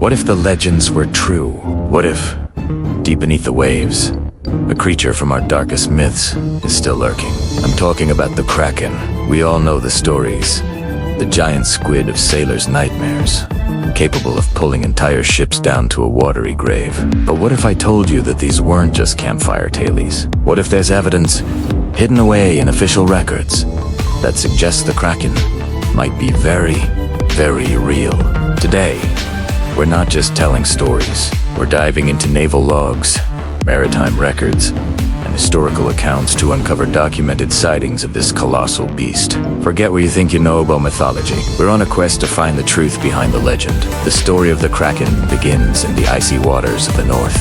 What if the legends were true? What if, deep beneath the waves, a creature from our darkest myths is still lurking? I'm talking about the Kraken. We all know the stories. The giant squid of sailors' nightmares, capable of pulling entire ships down to a watery grave. But what if I told you that these weren't just campfire tales? What if there's evidence hidden away in official records that suggests the Kraken might be very, very real? Today, we're not just telling stories. We're diving into naval logs, maritime records, and historical accounts to uncover documented sightings of this colossal beast. Forget what you think you know about mythology. We're on a quest to find the truth behind the legend. The story of the Kraken begins in the icy waters of the north,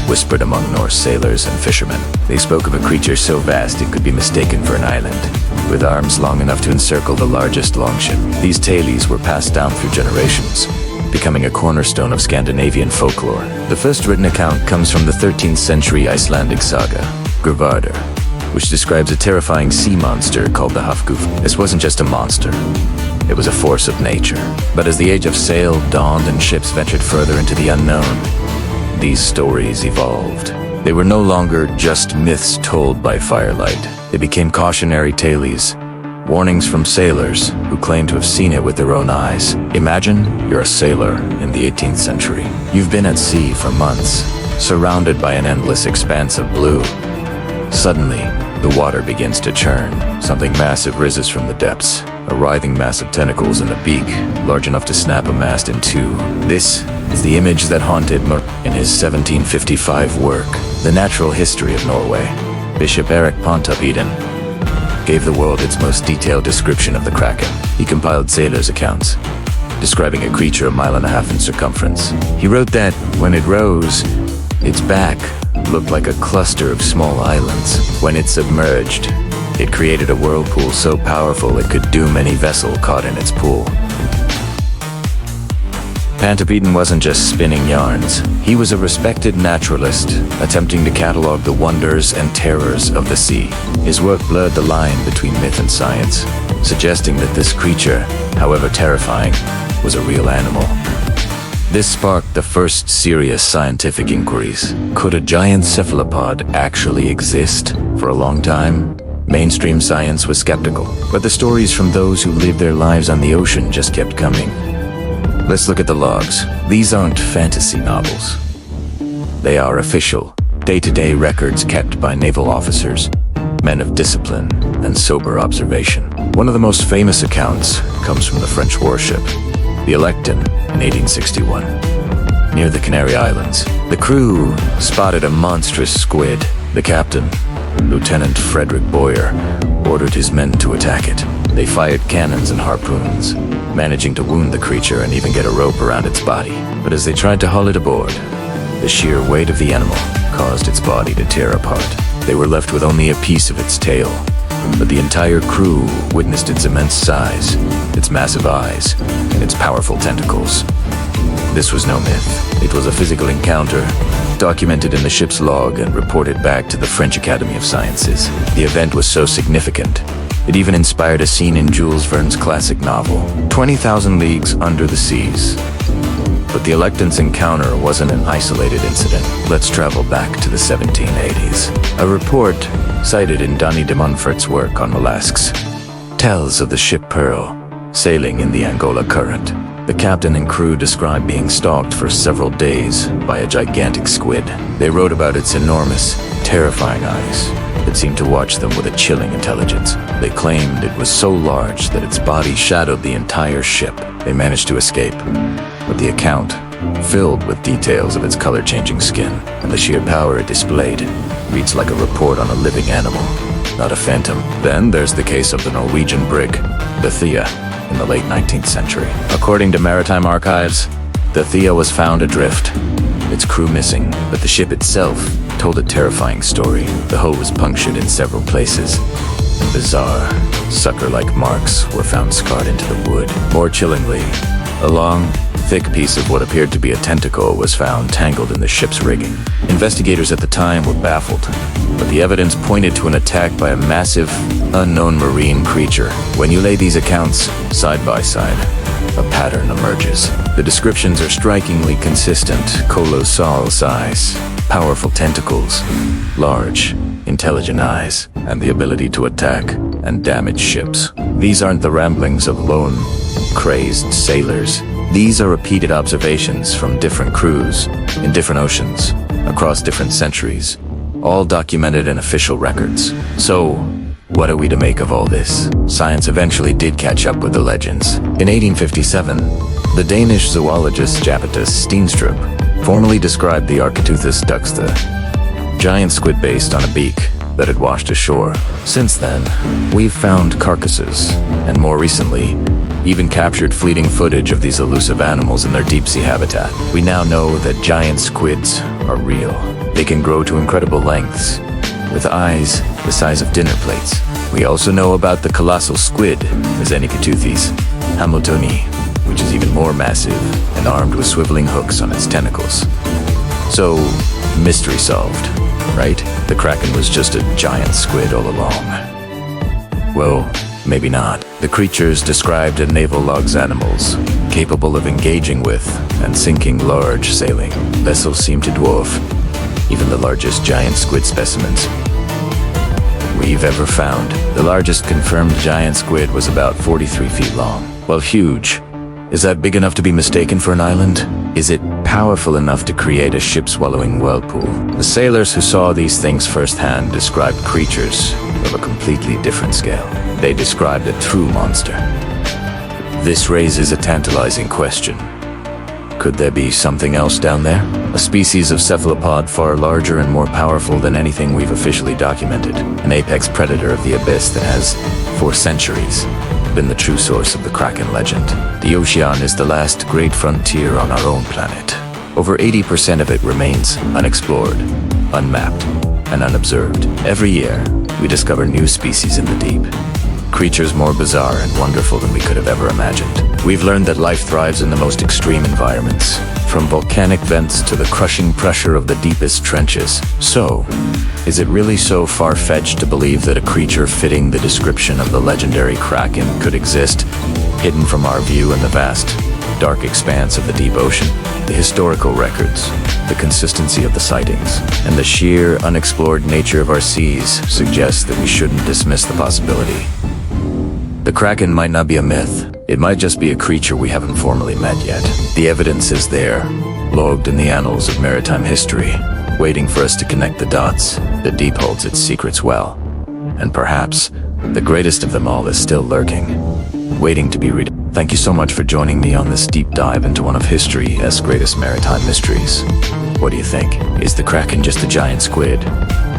whispered among Norse sailors and fishermen. They spoke of a creature so vast it could be mistaken for an island, with arms long enough to encircle the largest longship. These tales were passed down through generations, becoming a cornerstone of Scandinavian folklore. The first written account comes from the 13th century Icelandic saga, Gruvardr, which describes a terrifying sea monster called the Hafguf. This wasn't just a monster, it was a force of nature. But as the age of sail dawned and ships ventured further into the unknown, these stories evolved. They were no longer just myths told by firelight. They became cautionary tales, warnings from sailors who claimed to have seen it with their own eyes. Imagine you're a sailor in the 18th century. You've been at sea for months, surrounded by an endless expanse of blue. Suddenly, the water begins to churn. Something massive rises from the depths, a writhing mass of tentacles and a beak large enough to snap a mast in two. This is the image that haunted in his 1755 work, The Natural History of Norway. Bishop Erik Pontoppidan gave the world its most detailed description of the Kraken. He compiled sailors' accounts, describing a creature 1.5 miles in circumference. He wrote that, when it rose, its back looked like a cluster of small islands. When it submerged, it created a whirlpool so powerful it could doom any vessel caught in its pool. Pontoppidan wasn't just spinning yarns. He was a respected naturalist, attempting to catalog the wonders and terrors of the sea. His work blurred the line between myth and science, suggesting that this creature, however terrifying, was a real animal. This sparked the first serious scientific inquiries. Could a giant cephalopod actually exist? For a long time, mainstream science was skeptical, but the stories from those who lived their lives on the ocean just kept coming. Let's look at the logs. These aren't fantasy novels. They are official, day-to-day records kept by naval officers, men of discipline and sober observation. One of the most famous accounts comes from the French warship, the Electon, in 1861. Near the Canary Islands, the crew spotted a monstrous squid. The captain, Lieutenant Frederick Boyer, ordered his men to attack it. They fired cannons and harpoons, managing to wound the creature and even get a rope around its body. But as they tried to haul it aboard, the sheer weight of the animal caused its body to tear apart. They were left with only a piece of its tail, but the entire crew witnessed its immense size, its massive eyes, and its powerful tentacles. This was no myth. It was a physical encounter, documented in the ship's log and reported back to the French Academy of Sciences. The event was so significant, it even inspired a scene in Jules Verne's classic novel, 20,000 Leagues Under the Seas. But the Electon's encounter wasn't an isolated incident. Let's travel back to the 1780s. A report cited in Donny de Montfort's work on mollusks tells of the ship Pearl sailing in the Angola Current. The captain and crew described being stalked for several days by a gigantic squid. They wrote about its enormous, terrifying eyes that seemed to watch them with a chilling intelligence. They claimed it was so large that its body shadowed the entire ship. They managed to escape, but the account, filled with details of its color-changing skin and the sheer power it displayed, reads like a report on a living animal, not a phantom. Then there's the case of the Norwegian brig, the Thea, in the late 19th century. According to maritime archives, the Thea was found adrift, its crew missing, but the ship itself told a terrifying story. The hull was punctured in several places, and bizarre, sucker-like marks were found scarred into the wood. More chillingly, a long, thick piece of what appeared to be a tentacle was found tangled in the ship's rigging. Investigators at the time were baffled, but the evidence pointed to an attack by a massive, unknown marine creature. When you lay these accounts side by side, a pattern emerges. The descriptions are strikingly consistent: colossal size, powerful tentacles, large, intelligent eyes, and the ability to attack and damage ships. These aren't the ramblings of lone, crazed sailors. These are repeated observations from different crews, in different oceans, across different centuries, all documented in official records. So, what are we to make of all this? Science eventually did catch up with the legends. In 1857, the Danish zoologist Japetus Steenstrup formally described the Architeuthis duxta, giant squid based on a beak that had washed ashore. Since then, we've found carcasses, and more recently, even captured fleeting footage of these elusive animals in their deep-sea habitat. We now know that giant squids are real. They can grow to incredible lengths, with eyes the size of dinner plates. We also know about the colossal squid, Architeuthis hamiltoni, which is even more massive and armed with swiveling hooks on its tentacles. So, mystery solved, right? The Kraken was just a giant squid all along. Well, maybe not. The creatures described in naval logs animals, capable of engaging with and sinking large sailing vessels, seem to dwarf even the largest giant squid specimens we've ever found. The largest confirmed giant squid was about 43 feet long. Well, huge. Is that big enough to be mistaken for an island? Is it powerful enough to create a ship-swallowing whirlpool? The sailors who saw these things firsthand described creatures of a completely different scale. They described a true monster. This raises a tantalizing question. Could there be something else down there? A species of cephalopod far larger and more powerful than anything we've officially documented. An apex predator of the abyss that has, for centuries, been the true source of the Kraken legend. The ocean is the last great frontier on our own planet. Over 80% of it remains unexplored, unmapped, and unobserved. Every year, we discover new species in the deep. Creatures more bizarre and wonderful than we could have ever imagined. We've learned that life thrives in the most extreme environments, from volcanic vents to the crushing pressure of the deepest trenches. So, is it really so far-fetched to believe that a creature fitting the description of the legendary Kraken could exist, hidden from our view in the vast, dark expanse of the deep ocean? The historical records, the consistency of the sightings, and the sheer unexplored nature of our seas suggest that we shouldn't dismiss the possibility. The Kraken might not be a myth. It might just be a creature we haven't formally met yet. The evidence is there, logged in the annals of maritime history, waiting for us to connect the dots. The deep holds its secrets well. And perhaps, the greatest of them all is still lurking, waiting to be read. Thank you so much for joining me on this deep dive into one of history's greatest maritime mysteries. What do you think? Is the Kraken just a giant squid?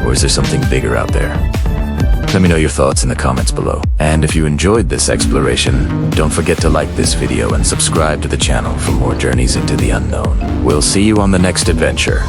Or is there something bigger out there? Let me know your thoughts in the comments below. And if you enjoyed this exploration, don't forget to like this video and subscribe to the channel for more journeys into the unknown. We'll see you on the next adventure.